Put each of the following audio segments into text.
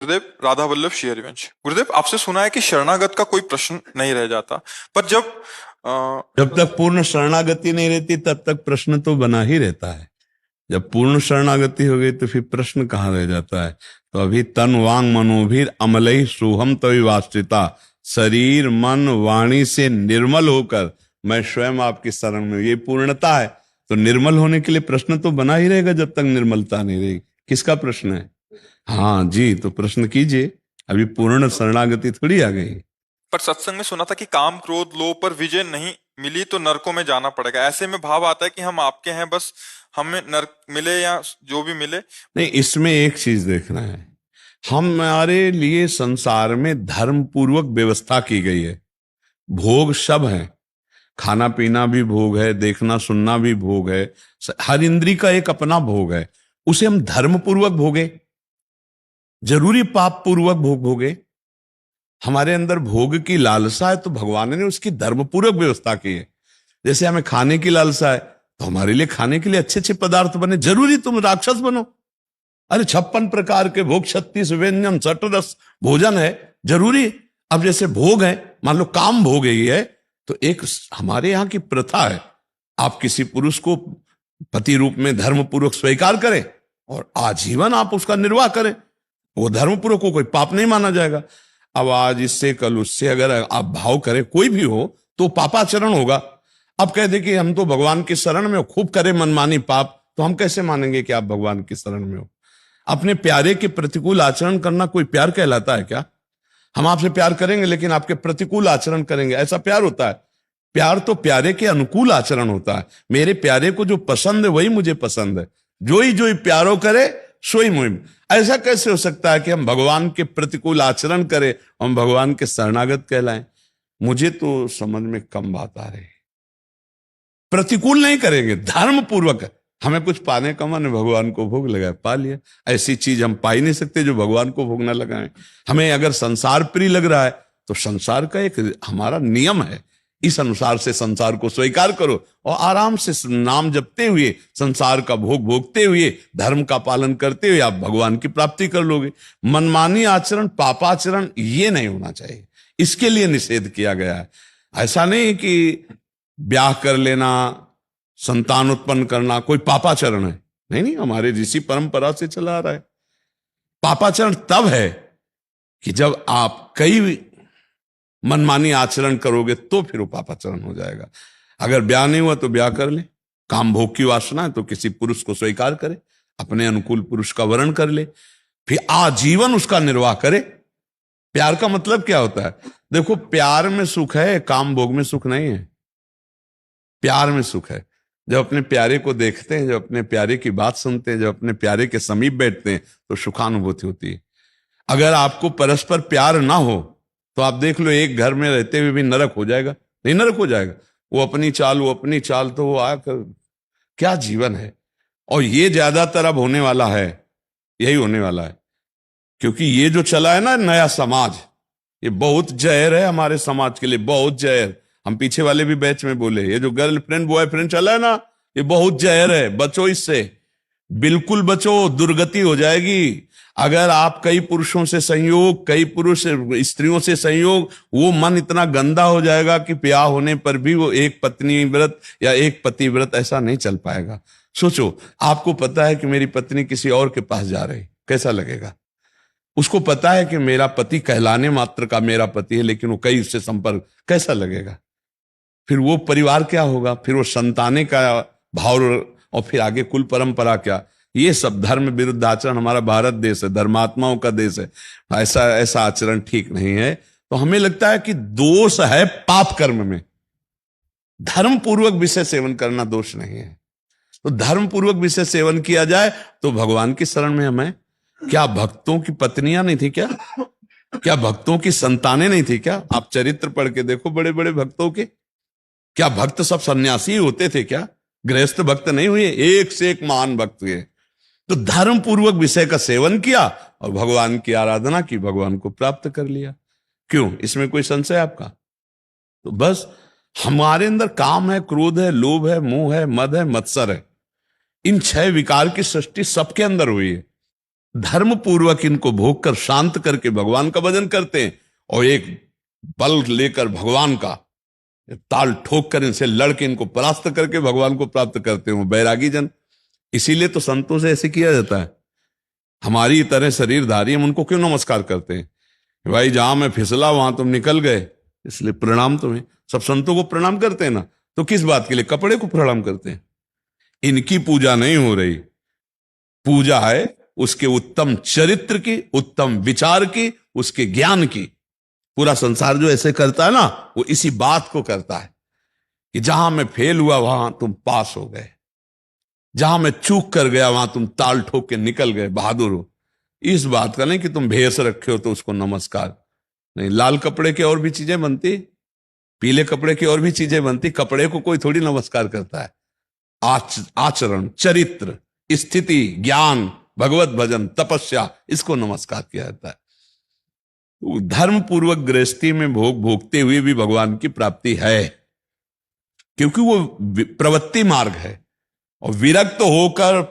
गुरुदेव, राधा वल्लभ श्री हरिवंश। गुरुदेव, आपसे सुना है कि शरणागत का कोई प्रश्न नहीं रह जाता, पर जब तक पूर्ण शरणागति नहीं रहती तब तक प्रश्न तो बना ही रहता है। जब पूर्ण शरणागति हो गई तो फिर प्रश्न कहाँ रह जाता है। तो अभी तन वांग मनोभीर अमलई सोहम तविवास्थिता, शरीर मन वाणी से निर्मल होकर मैं स्वयं आपकी शरण में, ये पूर्णता है। तो निर्मल होने के लिए प्रश्न तो बना ही रहेगा जब तक निर्मलता नहीं रहेगी। किसका प्रश्न है? हाँ जी, तो प्रश्न कीजिए। अभी पूर्ण शरणागति थोड़ी आ गई। पर सत्संग में सुना था कि काम क्रोध लोभ पर विजय नहीं मिली तो नरकों में जाना पड़ेगा। ऐसे में भाव आता है कि हम आपके हैं, बस हमें नरक मिले या जो भी मिले। नहीं, इसमें एक चीज देखना है, हमारे लिए संसार में धर्म पूर्वक व्यवस्था की गई है। भोग सब है, खाना पीना भी भोग है, देखना सुनना भी भोग है, हर इंद्री का एक अपना भोग है। उसे हम धर्म पूर्वक भोगे, जरूरी पाप पूर्वक भोग भोगे। हमारे अंदर भोग की लालसा है तो भगवान ने उसकी धर्म पूर्वक व्यवस्था की है। जैसे हमें खाने की लालसा है तो हमारे लिए खाने के लिए अच्छे अच्छे पदार्थ बने। जरूरी तुम राक्षस बनो? अरे 56 प्रकार के भोग, 36 व्यंजन, 60 रस भोजन है, जरूरी? अब जैसे भोग है, मान लो काम भोग ही है, तो एक हमारे यहाँ की प्रथा है, आप किसी पुरुष को पति रूप में धर्म पूर्वक स्वीकार करें और आजीवन आप उसका निर्वाह करें, वो धर्म पूर्वक को कोई पाप नहीं माना जाएगा। अब आज इससे कल उससे अगर आप भाव करें कोई भी हो तो पापाचरण होगा। अब कह दे कि हम तो भगवान की शरण में हो, खूब करे मनमानी पाप, तो हम कैसे मानेंगे कि आप भगवान की शरण में हो? अपने प्यारे के प्रतिकूल आचरण करना कोई प्यार कहलाता है क्या? हम आपसे प्यार करेंगे लेकिन आपके प्रतिकूल आचरण करेंगे, ऐसा प्यार होता है? प्यार तो प्यारे के अनुकूल आचरण होता है। मेरे प्यारे को जो पसंद है वही मुझे पसंद है, जो ही प्यारो करे सोई मुहिम। ऐसा कैसे हो सकता है कि हम भगवान के प्रतिकूल आचरण करें, हम भगवान के शरणागत कहलाएं? मुझे तो समझ में कम बात आ रही। प्रतिकूल नहीं करेंगे, धर्म पूर्वक। हमें कुछ पाने का मन, भगवान को भोग लगाए, पा लिया। ऐसी चीज हम पा ही नहीं सकते जो भगवान को भोग ना लगाएं। हमें अगर संसार प्रिय लग रहा है तो संसार का एक हमारा नियम है, इस अनुसार से संसार को स्वीकार करो और आराम से नाम जपते हुए, संसार का भोग भोगते हुए, धर्म का पालन करते हुए आप भगवान की प्राप्ति कर लोगे। मनमानी आचरण, पापाचरण ये नहीं होना चाहिए, इसके लिए निषेध किया गया है। ऐसा नहीं कि ब्याह कर लेना, संतान उत्पन्न करना कोई पापाचरण है, नहीं नहीं, हमारे ऋषि परंपरा से चला आ रहा है। पापाचरण तब है कि जब आप कई मनमानी आचरण करोगे तो फिर वो पापाचरण हो जाएगा। अगर ब्याह नहीं हुआ तो ब्याह कर ले, काम भोग की वासना है तो किसी पुरुष को स्वीकार करे, अपने अनुकूल पुरुष का वर्ण कर ले, फिर आजीवन उसका निर्वाह करे। प्यार का मतलब क्या होता है? देखो, प्यार में सुख है, काम भोग में सुख नहीं है। प्यार में सुख है। जब अपने प्यारे को देखते हैं, जब अपने प्यारे की बात सुनते हैं, जब अपने प्यारे के समीप बैठते हैं तो सुखानुभूति होती है। अगर आपको परस्पर प्यार ना हो तो आप देख लो, एक घर में रहते हुए भी नरक हो जाएगा। नहीं, नरक हो जाएगा। वो अपनी चाल, वो अपनी चाल, तो वो आकर क्या जीवन है। और ये ज्यादातर अब होने वाला है, यही होने वाला है, क्योंकि ये जो चला है ना नया समाज, ये बहुत जहर है हमारे समाज के लिए, बहुत जहर। हम पीछे वाले भी बैच में बोले, ये जो गर्लफ्रेंड बॉयफ्रेंड चला है ना, ये बहुत जहर है, बचो इससे, बिल्कुल बचो, दुर्गति हो जाएगी। अगर आप कई पुरुषों से संयोग, कई पुरुष स्त्रियों से संयोग, वो मन इतना गंदा हो जाएगा कि ब्याह होने पर भी वो एक पत्नी व्रत या एक पति व्रत ऐसा नहीं चल पाएगा। सोचो, आपको पता है कि मेरी पत्नी किसी और के पास जा रही, कैसा लगेगा? उसको पता है कि मेरा पति कहलाने मात्र का मेरा पति है, लेकिन वो कई उससे संपर्क, कैसा लगेगा? फिर वो परिवार क्या होगा, फिर वो संताने का भाव, और फिर आगे कुल परंपरा क्या। ये सब धर्म विरुद्ध आचरण। हमारा भारत देश है, धर्मात्माओं का देश है, ऐसा आचरण ठीक नहीं है। तो हमें लगता है कि दोष है पाप कर्म में, धर्म पूर्वक विषय सेवन करना दोष नहीं है। तो धर्म पूर्वक विषय सेवन किया जाए तो भगवान की शरण में हमें, क्या भक्तों की पत्नियां नहीं थी क्या? क्या भक्तों की संतानें नहीं थी क्या? आप चरित्र पढ़ के देखो बड़े बड़े भक्तों के। क्या भक्त सब सन्यासी होते थे क्या? गृहस्थ भक्त नहीं हुए? एक से एक महान भक्त हुए। तो धर्म पूर्वक विषय का सेवन किया और भगवान की आराधना की, भगवान को प्राप्त कर लिया। क्यों? इसमें कोई संशय आपका? तो बस हमारे अंदर काम है, क्रोध है, लोभ है, मोह है, मद है, मत्सर है। इन 6 विकार की सृष्टि सबके अंदर हुई है। धर्म पूर्वक इनको भोग कर शांत करके भगवान का भजन करते हैं, और एक बल लेकर भगवान का ताल ठोक कर इनसे लड़के इनको परास्त करके भगवान को प्राप्त करते हो बैरागी जन। इसीलिए तो संतों से ऐसे किया जाता है। हमारी तरह शरीरधारी हम उनको क्यों नमस्कार करते हैं? भाई जहां मैं फिसला वहां तुम निकल गए, इसलिए प्रणाम तुम्हें। सब संतों को प्रणाम करते हैं ना, तो किस बात के लिए कपड़े को प्रणाम करते हैं? इनकी पूजा नहीं हो रही, पूजा है उसके उत्तम चरित्र की, उत्तम विचार की, उसके ज्ञान की। पूरा संसार जो ऐसे करता है ना, वो इसी बात को करता है कि जहां मैं फेल हुआ वहां तुम पास हो गए, जहां मैं चूक कर गया वहां तुम ताल ठोक के निकल गए, बहादुर हो। इस बात का नहीं कि तुम भेष रखे हो तो उसको नमस्कार नहीं। लाल कपड़े की और भी चीजें बनती, पीले कपड़े की और भी चीजें बनती, कपड़े को कोई थोड़ी नमस्कार करता है। आचरण, चरित्र, स्थिति, ज्ञान, भगवत भजन, तपस्या, इसको नमस्कार किया जाता है। धर्म पूर्वक गृहस्थी में भोग भोगते हुए भी भगवान की प्राप्ति है, क्योंकि वो प्रवृत्ति मार्ग है। और विरक्त होकर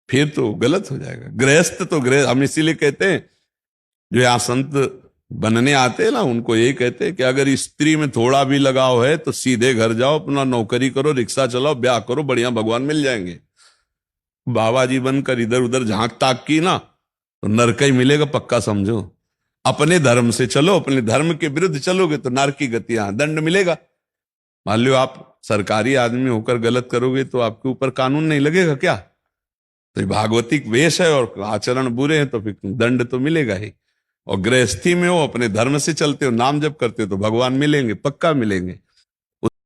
फिर तो गलत हो जाएगा। गृहस्थ तो गृहस्थ, हम इसीलिए कहते हैं जो यहाँ संत बनने आते हैं ना, उनको यही कहते हैं कि अगर स्त्री में थोड़ा भी लगाव है तो सीधे घर जाओ, अपना नौकरी करो, रिक्शा चलाओ, ब्याह करो, बढ़िया भगवान मिल जाएंगे। बाबा जी बनकर इधर उधर झांक ताक की ना, तो नरक ही मिलेगा पक्का समझो। अपने धर्म से चलो, अपने धर्म के विरुद्ध चलोगे तो नरक की गतियां, दंड मिलेगा। मान लो आप सरकारी आदमी होकर गलत करोगे तो आपके ऊपर कानून नहीं लगेगा क्या? तो भागवतिक वेश है और आचरण बुरे हैं तो फिर दंड तो मिलेगा ही। और गृहस्थी में हो, अपने धर्म से चलते हो, नाम जप करते हो तो भगवान मिलेंगे, पक्का मिलेंगे।